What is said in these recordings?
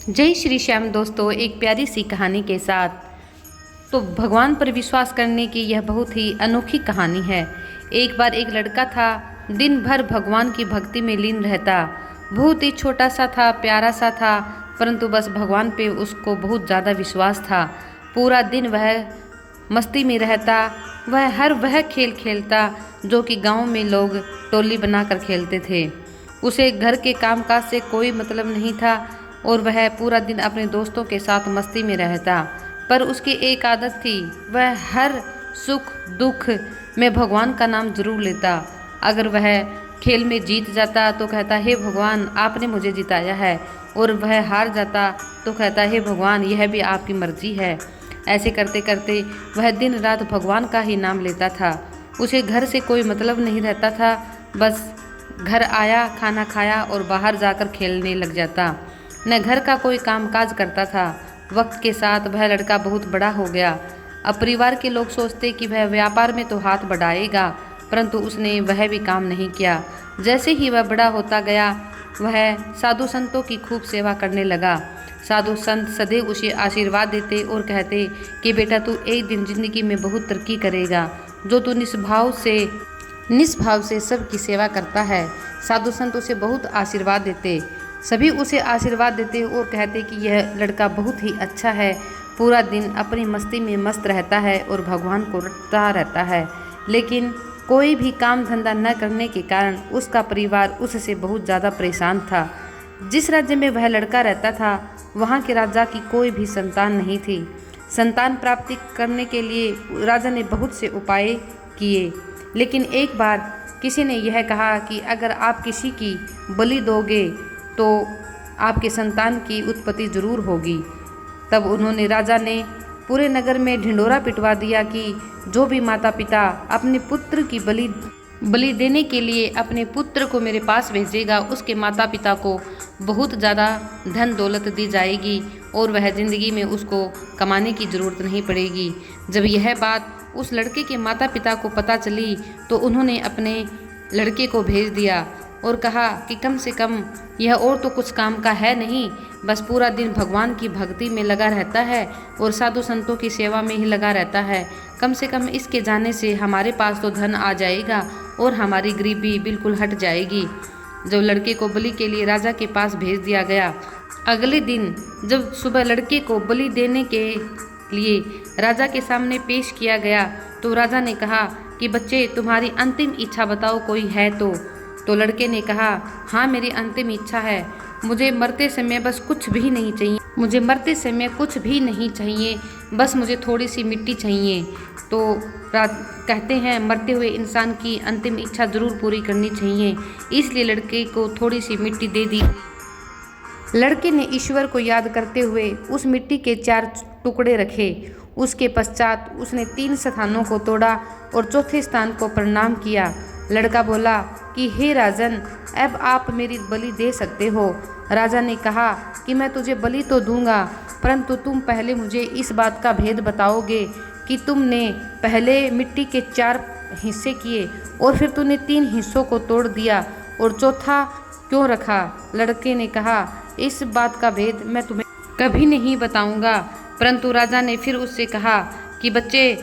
जय श्री श्याम दोस्तों, एक प्यारी सी कहानी के साथ। तो भगवान पर विश्वास करने की यह बहुत ही अनोखी कहानी है। एक बार एक लड़का था, दिन भर भगवान की भक्ति में लीन रहता। बहुत ही छोटा सा था, प्यारा सा था, परंतु बस भगवान पे उसको बहुत ज़्यादा विश्वास था। पूरा दिन वह मस्ती में रहता। वह हर वह खेल खेलता जो कि गाँव में लोग टोली बनाकर खेलते थे। उसे घर के कामकाज से कोई मतलब नहीं था और वह पूरा दिन अपने दोस्तों के साथ मस्ती में रहता। पर उसकी एक आदत थी, वह हर सुख दुख में भगवान का नाम जरूर लेता। अगर वह खेल में जीत जाता तो कहता, हे भगवान आपने मुझे जिताया है, और वह हार जाता तो कहता, हे भगवान यह भी आपकी मर्जी है। ऐसे करते करते वह दिन रात भगवान का ही नाम लेता था। उसे घर से कोई मतलब नहीं रहता था, बस घर आया, खाना खाया और बाहर जाकर खेलने लग जाता। न घर का कोई कामकाज करता था। वक्त के साथ वह लड़का बहुत बड़ा हो गया। अब परिवार के लोग सोचते कि वह व्यापार में तो हाथ बढ़ाएगा, परंतु उसने वह भी काम नहीं किया। जैसे ही वह बड़ा होता गया, वह साधु संतों की खूब सेवा करने लगा। साधु संत सदैव उसे आशीर्वाद देते और कहते कि बेटा तू एक दिन जिंदगी में बहुत तरक्की करेगा, जो तू निष्भाव से सबकी सेवा करता है। साधु संत उसे बहुत आशीर्वाद देते। सभी उसे आशीर्वाद देते और कहते कि यह लड़का बहुत ही अच्छा है, पूरा दिन अपनी मस्ती में मस्त रहता है और भगवान को रटता रहता है। लेकिन कोई भी काम धंधा न करने के कारण उसका परिवार उससे बहुत ज़्यादा परेशान था। जिस राज्य में वह लड़का रहता था, वहाँ के राजा की कोई भी संतान नहीं थी। संतान प्राप्ति करने के लिए राजा ने बहुत से उपाय किए, लेकिन एक बार किसी ने यह कहा कि अगर आप किसी की बलि दोगे तो आपके संतान की उत्पत्ति जरूर होगी। तब उन्होंने राजा ने पूरे नगर में ढिंढोरा पिटवा दिया कि जो भी माता पिता अपने पुत्र की बलि देने के लिए अपने पुत्र को मेरे पास भेजेगा, उसके माता पिता को बहुत ज़्यादा धन दौलत दी जाएगी और वह ज़िंदगी में उसको कमाने की ज़रूरत नहीं पड़ेगी। जब यह बात उस लड़के के माता पिता को पता चली तो उन्होंने अपने लड़के को भेज दिया और कहा कि कम से कम यह और तो कुछ काम का है नहीं, बस पूरा दिन भगवान की भक्ति में लगा रहता है और साधु संतों की सेवा में ही लगा रहता है। कम से कम इसके जाने से हमारे पास तो धन आ जाएगा और हमारी गरीबी बिल्कुल हट जाएगी। जब लड़के को बलि के लिए राजा के पास भेज दिया गया, अगले दिन जब सुबह लड़के को बलि देने के लिए राजा के सामने पेश किया गया तो राजा ने कहा कि बच्चे तुम्हारी अंतिम इच्छा बताओ, कोई है तो लड़के ने कहा, हाँ मेरी अंतिम इच्छा है, मुझे मरते समय बस कुछ भी नहीं चाहिए, मुझे मरते समय कुछ भी नहीं चाहिए, बस मुझे थोड़ी सी मिट्टी चाहिए। तो कहते हैं मरते हुए इंसान की अंतिम इच्छा ज़रूर पूरी करनी चाहिए, इसलिए लड़के को थोड़ी सी मिट्टी दे दी। लड़के ने ईश्वर को याद करते हुए उस मिट्टी के 4 टुकड़े रखे। उसके पश्चात उसने 3 स्थानों को तोड़ा और चौथे स्थान को प्रणाम किया। लड़का बोला कि हे राजन, अब आप मेरी बलि दे सकते हो। राजा ने कहा कि मैं तुझे बलि तो दूंगा, परंतु तुम पहले मुझे इस बात का भेद बताओगे कि तुमने पहले मिट्टी के 4 हिस्से किए और फिर तूने 3 हिस्सों को तोड़ दिया और चौथा क्यों रखा। लड़के ने कहा, इस बात का भेद मैं तुम्हें कभी नहीं बताऊंगा। परंतु राजा ने फिर उससे कहा कि बच्चे,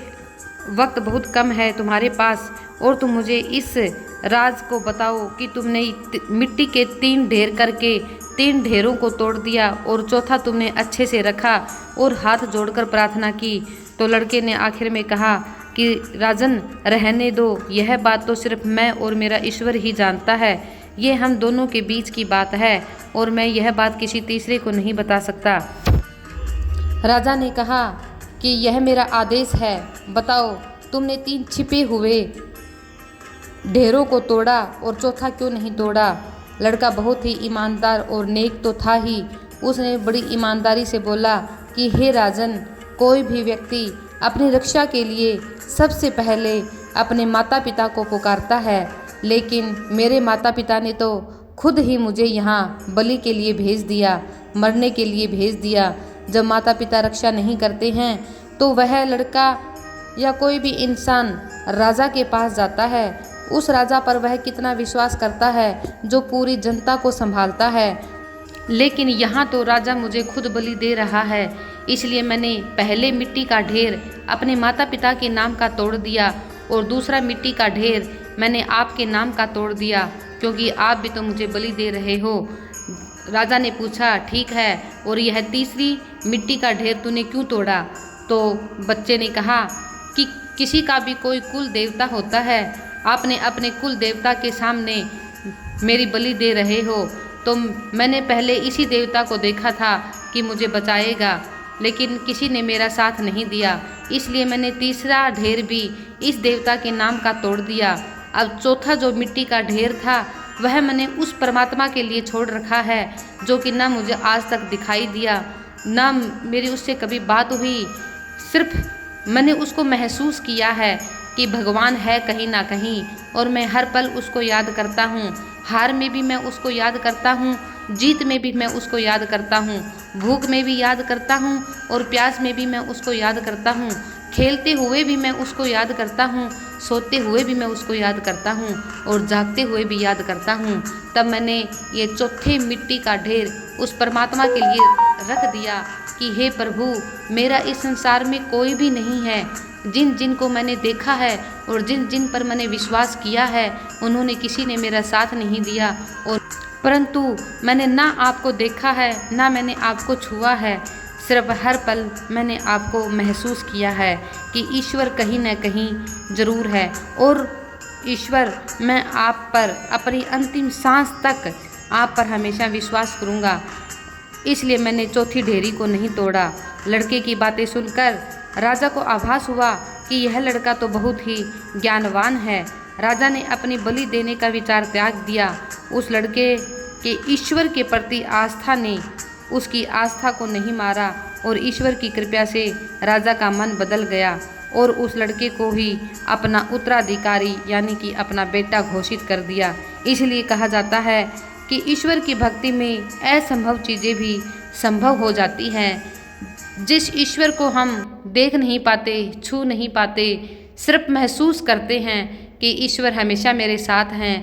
वक्त बहुत कम है तुम्हारे पास और तुम मुझे इस राज को बताओ कि तुमने मिट्टी के 3 ढेर करके 3 ढेरों को तोड़ दिया और चौथा तुमने अच्छे से रखा और हाथ जोड़कर प्रार्थना की। तो लड़के ने आखिर में कहा कि राजन रहने दो, यह बात तो सिर्फ मैं और मेरा ईश्वर ही जानता है, ये हम दोनों के बीच की बात है और मैं यह बात किसी तीसरे को नहीं बता सकता। राजा ने कहा कि यह मेरा आदेश है, बताओ तुमने 3 छिपे हुए ढेरों को तोड़ा और चौथा क्यों नहीं तोड़ा। लड़का बहुत ही ईमानदार और नेक तो था ही। उसने बड़ी ईमानदारी से बोला कि हे राजन, कोई भी व्यक्ति अपनी रक्षा के लिए सबसे पहले अपने माता पिता को पुकारता है, लेकिन मेरे माता पिता ने तो खुद ही मुझे यहाँ बलि के लिए भेज दिया, मरने के लिए भेज दिया। जब माता पिता रक्षा नहीं करते हैं तो वह लड़का या कोई भी इंसान राजा के पास जाता है। उस राजा पर वह कितना विश्वास करता है जो पूरी जनता को संभालता है। लेकिन यहाँ तो राजा मुझे खुद बलि दे रहा है, इसलिए मैंने पहले मिट्टी का ढेर अपने माता पिता के नाम का तोड़ दिया और दूसरा मिट्टी का ढेर मैंने आपके नाम का तोड़ दिया, क्योंकि आप भी तो मुझे बलि दे रहे हो। राजा ने पूछा, ठीक है, और यह तीसरी मिट्टी का ढेर तूने क्यों तोड़ा? तो बच्चे ने कहा कि किसी का भी कोई कुल देवता होता है, आपने अपने कुल देवता के सामने मेरी बलि दे रहे हो, तो मैंने पहले इसी देवता को देखा था कि मुझे बचाएगा, लेकिन किसी ने मेरा साथ नहीं दिया, इसलिए मैंने तीसरा ढेर भी इस देवता के नाम का तोड़ दिया। अब चौथा जो मिट्टी का ढेर था वह मैंने उस परमात्मा के लिए छोड़ रखा है, जो कि ना मुझे आज तक दिखाई दिया, ना मेरी उससे कभी बात हुई, सिर्फ मैंने उसको महसूस किया है कि भगवान है कहीं ना कहीं, और मैं हर पल उसको याद करता हूँ। हार में भी मैं उसको याद करता हूँ, जीत में भी मैं उसको याद करता हूँ, भूख में भी याद करता हूँ और प्यास में भी मैं उसको याद करता हूँ, खेलते हुए भी मैं उसको याद करता हूँ, सोते हुए भी मैं उसको याद करता हूँ और जागते हुए भी याद करता हूँ। तब मैंने ये चौथे मिट्टी का ढेर उस परमात्मा के लिए रख दिया कि हे प्रभु, मेरा इस संसार में कोई भी नहीं है, जिन जिन को मैंने देखा है और जिन जिन पर मैंने विश्वास किया है उन्होंने किसी ने मेरा साथ नहीं दिया, और परंतु मैंने ना आपको देखा है ना मैंने आपको छुआ है, सिर्फ हर पल मैंने आपको महसूस किया है कि ईश्वर कहीं न कहीं ज़रूर है, और ईश्वर, मैं आप पर अपनी अंतिम सांस तक आप पर हमेशा विश्वास करूँगा, इसलिए मैंने चौथी ढेरी को नहीं तोड़ा। लड़के की बातें सुनकर राजा को आभास हुआ कि यह लड़का तो बहुत ही ज्ञानवान है। राजा ने अपनी बलि देने का विचार त्याग दिया। उस लड़के के ईश्वर के प्रति आस्था ने उसकी आस्था को नहीं मारा, और ईश्वर की कृपा से राजा का मन बदल गया और उस लड़के को ही अपना उत्तराधिकारी यानी कि अपना बेटा घोषित कर दिया। इसलिए कहा जाता है कि ईश्वर की भक्ति में असंभव चीज़ें भी संभव हो जाती हैं। जिस ईश्वर को हम देख नहीं पाते, छू नहीं पाते, सिर्फ महसूस करते हैं कि ईश्वर हमेशा मेरे साथ हैं,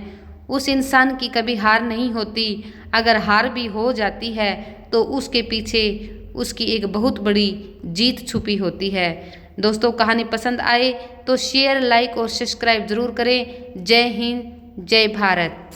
उस इंसान की कभी हार नहीं होती। अगर हार भी हो जाती है तो उसके पीछे उसकी एक बहुत बड़ी जीत छुपी होती है। दोस्तों, कहानी पसंद आए तो शेयर, लाइक और सब्सक्राइब ज़रूर करें। जय हिंद, जय भारत।